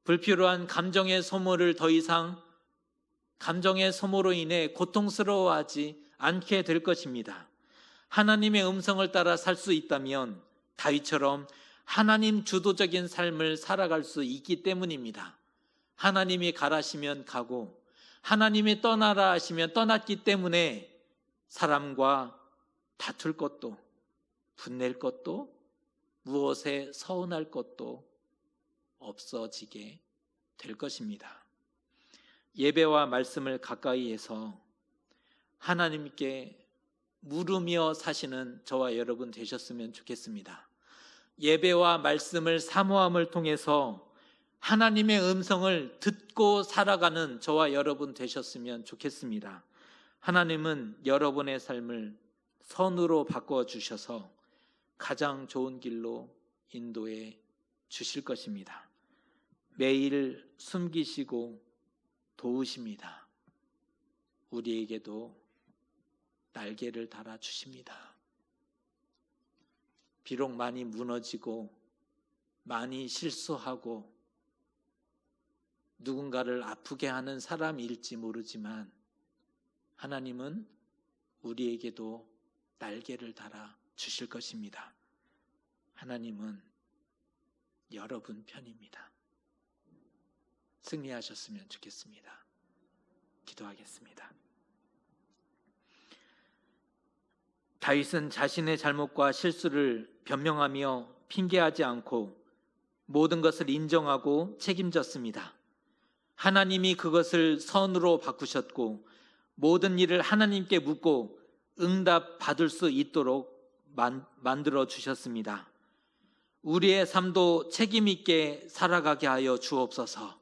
불필요한 감정의 소모를 더 이상 감정의 소모로 인해 고통스러워하지 않게 될 것입니다. 하나님의 음성을 따라 살 수 있다면 다윗처럼 하나님 주도적인 삶을 살아갈 수 있기 때문입니다. 하나님이 가라시면 가고 하나님이 떠나라 하시면 떠났기 때문에 사람과 다툴 것도 분낼 것도 무엇에 서운할 것도 없어지게 될 것입니다. 예배와 말씀을 가까이 해서 하나님께 물으며 사시는 저와 여러분 되셨으면 좋겠습니다. 예배와 말씀을 사모함을 통해서 하나님의 음성을 듣고 살아가는 저와 여러분 되셨으면 좋겠습니다. 하나님은 여러분의 삶을 선으로 바꿔주셔서 가장 좋은 길로 인도해 주실 것입니다. 매일 숨기시고 도우십니다. 우리에게도 날개를 달아 주십니다. 비록 많이 무너지고 많이 실수하고 누군가를 아프게 하는 사람일지 모르지만 하나님은 우리에게도 날개를 달아 주실 것입니다. 하나님은 여러분 편입니다. 승리하셨으면 좋겠습니다. 기도하겠습니다. 다윗은 자신의 잘못과 실수를 변명하며 핑계하지 않고 모든 것을 인정하고 책임졌습니다. 하나님이 그것을 선으로 바꾸셨고 모든 일을 하나님께 묻고 응답 받을 수 있도록 만들어 주셨습니다. 우리의 삶도 책임 있게 살아가게 하여 주옵소서.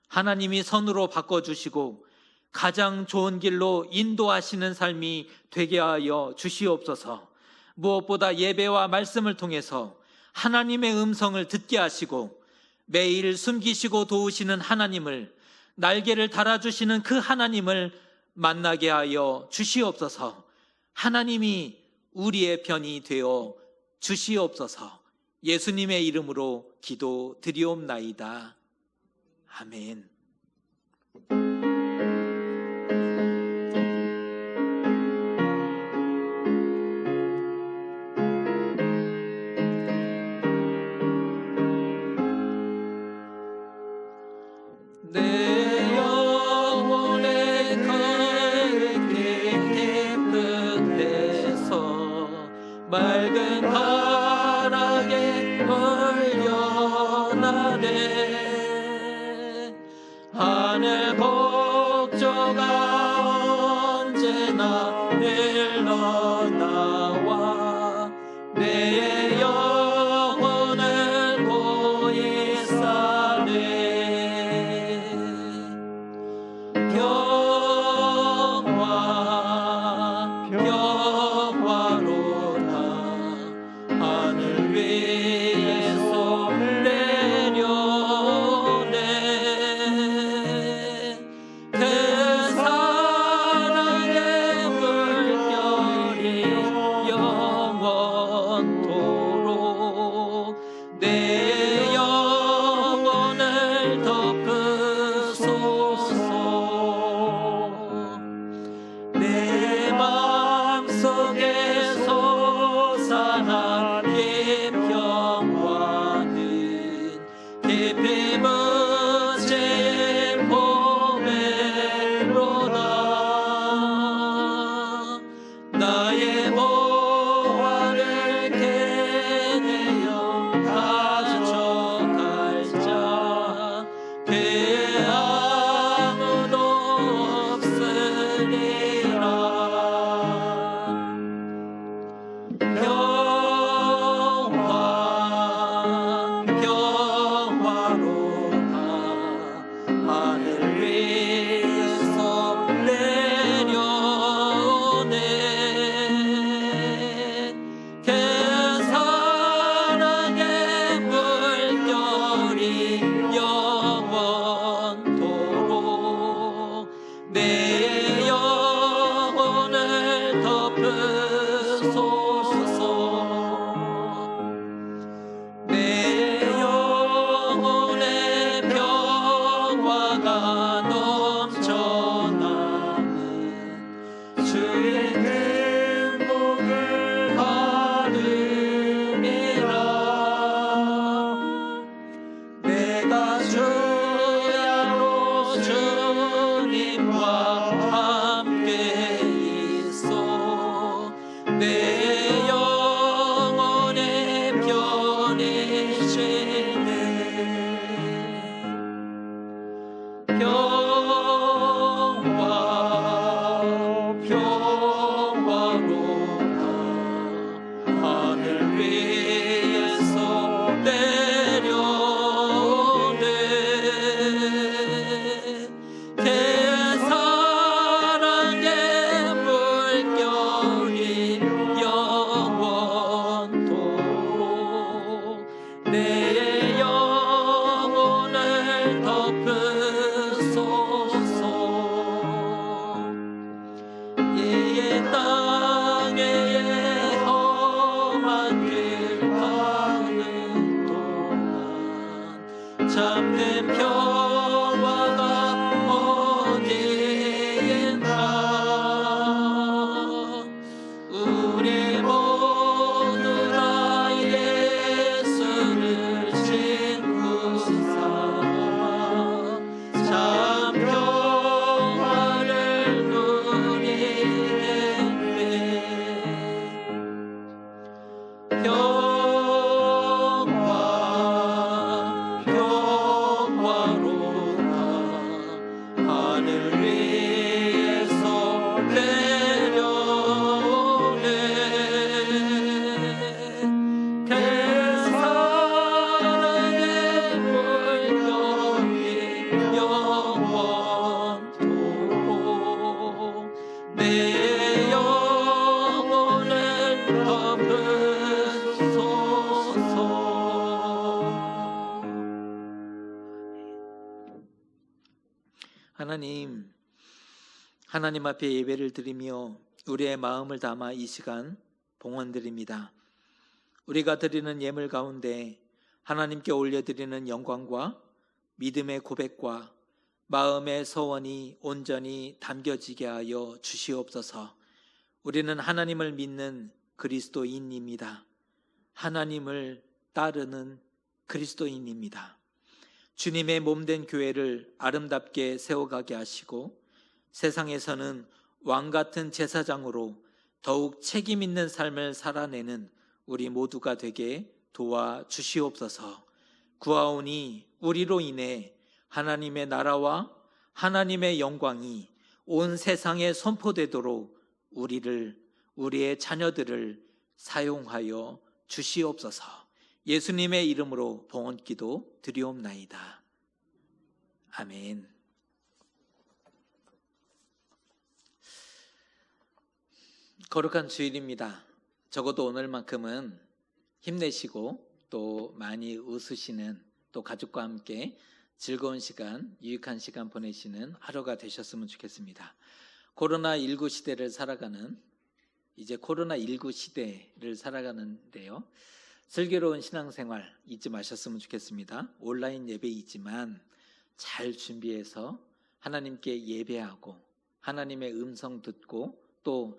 하나님이 선으로 바꿔주시고 가장 좋은 길로 인도하시는 삶이 되게 하여 주시옵소서. 무엇보다 예배와 말씀을 통해서 하나님의 음성을 듣게 하시고 매일 숨기시고 도우시는 하나님을, 날개를 달아주시는 그 하나님을 만나게 하여 주시옵소서. 하나님이 우리의 편이 되어 주시옵소서. 예수님의 이름으로 기도드리옵나이다. 아멘. 내 영혼의 끝에서 맑은 바람에 얼려나네. 하늘 복조가 언제나 보내시네. 평화로다 하늘 위에서 내려오네. 대사랑의 물결이 영원토록 내 영혼을 덮으소서. 예의 땅에 험한 길 가는 동안 참된 평화가 어디엔가. 우리 모두 다 예수를 친구 삼아 참 평화를 누리겠네. 평화로다 하늘 위에서 내려오네. 대사랑의 물결이 영원토록 내 영혼을 덮으소서. 하나님 앞에 예배를 드리며 우리의 마음을 담아 이 시간 봉헌드립니다. 우리가 드리는 예물 가운데 하나님께 올려드리는 영광과 믿음의 고백과 마음의 소원이 온전히 담겨지게 하여 주시옵소서. 우리는 하나님을 믿는 그리스도인입니다. 하나님을 따르는 그리스도인입니다. 주님의 몸된 교회를 아름답게 세워가게 하시고 세상에서는 왕같은 제사장으로 더욱 책임 있는 삶을 살아내는 우리 모두가 되게 도와주시옵소서. 구하오니 우리로 인해 하나님의 나라와 하나님의 영광이 온 세상에 선포되도록 우리의 자녀들을 사용하여 주시옵소서. 예수님의 이름으로 봉헌기도 드리옵나이다. 아멘. 거룩한 주일입니다. 적어도 오늘만큼은 힘내시고 또 많이 웃으시는, 또 가족과 함께 즐거운 시간, 유익한 시간 보내시는 하루가 되셨으면 좋겠습니다. 코로나19 시대를 살아가는, 이제 코로나19 시대를 살아가는데요, 슬기로운 신앙생활 잊지 마셨으면 좋겠습니다. 온라인 예배이지만 잘 준비해서 하나님께 예배하고 하나님의 음성 듣고 또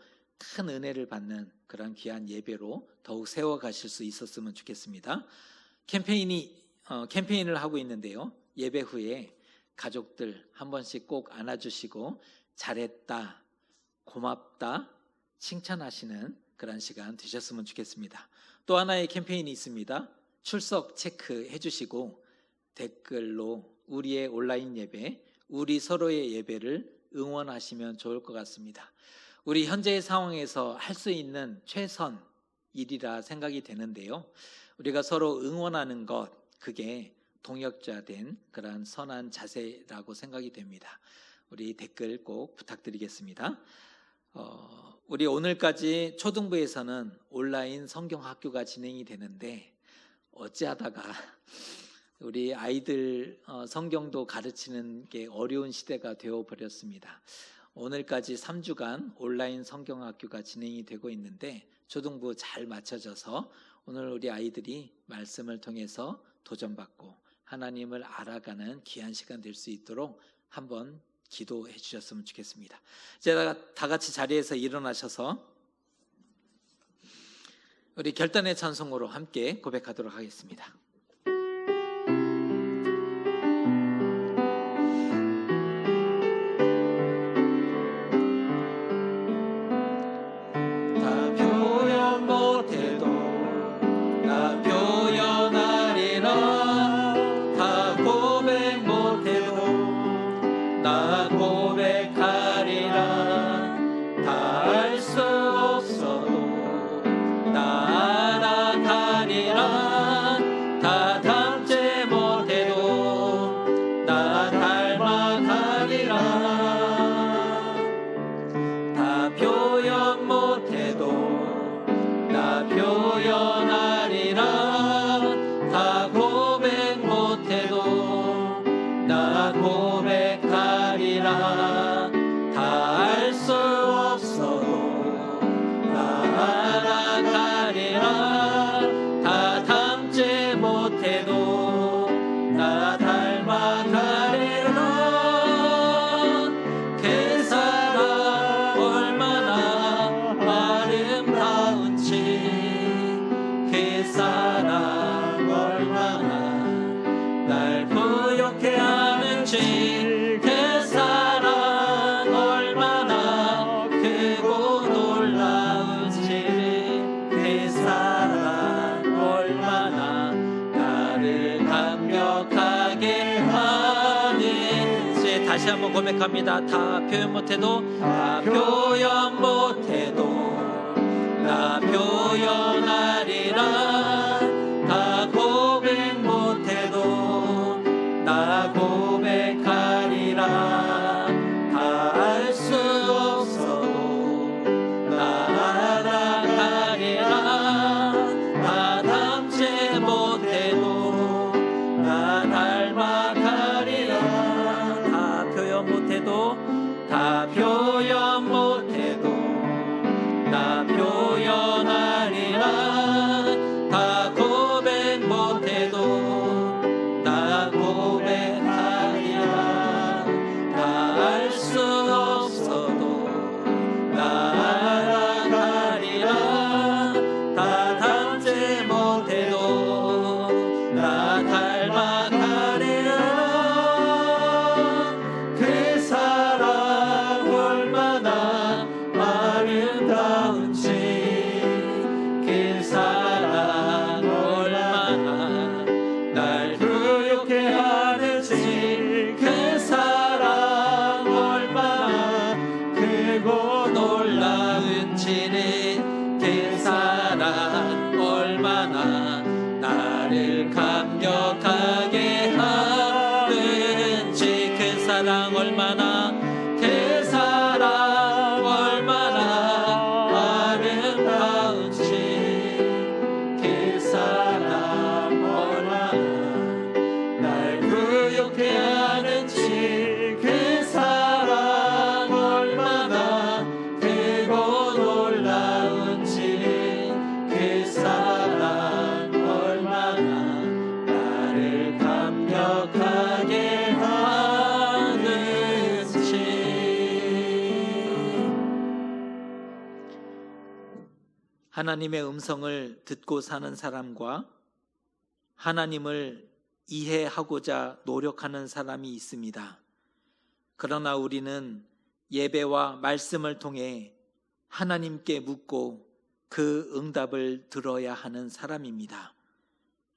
큰 은혜를 받는 그런 귀한 예배로 더욱 세워가실 수 있었으면 좋겠습니다. 캠페인을 하고 있는데요, 예배 후에 가족들 한 번씩 꼭 안아주시고 잘했다, 고맙다 칭찬하시는 그런 시간 되셨으면 좋겠습니다. 또 하나의 캠페인이 있습니다. 출석 체크해 주시고 댓글로 우리의 온라인 예배, 우리 서로의 예배를 응원하시면 좋을 것 같습니다. 우리 현재의 상황에서 할 수 있는 최선 일이라 생각이 되는데요, 우리가 서로 응원하는 것, 그게 동역자된 그러한 선한 자세라고 생각이 됩니다. 우리 댓글 꼭 부탁드리겠습니다. 우리 오늘까지 초등부에서는 온라인 성경학교가 진행이 되는데 어찌하다가 우리 아이들 성경도 가르치는 게 어려운 시대가 되어버렸습니다. 오늘까지 3주간 온라인 성경학교가 진행이 되고 있는데 초등부 잘 맞춰져서 오늘 우리 아이들이 말씀을 통해서 도전받고 하나님을 알아가는 귀한 시간 될 수 있도록 한번 기도해 주셨으면 좋겠습니다. 이제 다 같이 자리에서 일어나셔서 우리 결단의 찬송으로 함께 고백하도록 하겠습니다. 다 표현 못해도 다 표현 운치 그 사랑 얼마나 크고 놀라운지 그 사랑 얼마나 나를 감격하게 하는지 다시 한번 고백합니다. 다 표현 못해도 다 표현 못해도 다 표현하리라 다 고백 못해도 나 고백하리라 다 알 수 없어도 나 알아가리라 다 담지 못해도 나 닮아가리라 다 표현 못해도 다 표현 못해도 나 표현하리라 다 고백 못해도 나 고백하리라 다 알 수 없어도 나 알아가리라 다 담지 못해도 나 닮아가리라 그 사랑 얼마나 아름다운지 그 사랑 얼마나 날 부욕해 하는지 그 사랑 얼마나 크고 놀라운지는 그 사랑 얼마나 나를 감격하게 하는지 그 사랑 얼마나 그 사랑 얼마나 아름다운지 그 사랑 얼마나 날 부욕해 하는지 그 사랑 얼마나 크고 놀라운지 그 사랑 얼마나 나를 감격하게 하는지 하나님의 음성을 듣고 사는 사람과 하나님을 이해하고자 노력하는 사람이 있습니다. 그러나 우리는 예배와 말씀을 통해 하나님께 묻고 그 응답을 들어야 하는 사람입니다.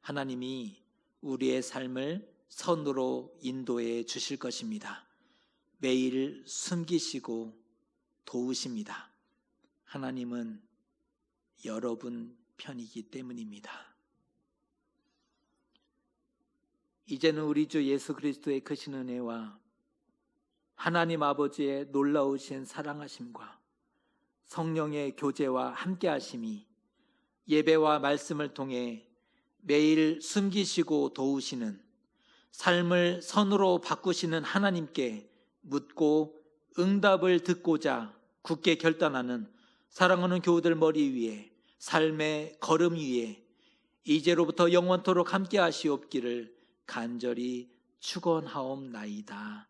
하나님이 우리의 삶을 선으로 인도해 주실 것입니다. 매일 숨기시고 도우십니다. 하나님은 여러분 편이기 때문입니다. 이제는 우리 주 예수 그리스도의 크신 은혜와 하나님 아버지의 놀라우신 사랑하심과 성령의 교제와 함께하심이 예배와 말씀을 통해 매일 숨기시고 도우시는 삶을 선으로 바꾸시는 하나님께 묻고 응답을 듣고자 굳게 결단하는 사랑하는 교우들 머리 위에 삶의 걸음 위에 이제로부터 영원토록 함께 하시옵기를 간절히 축원하옵나이다.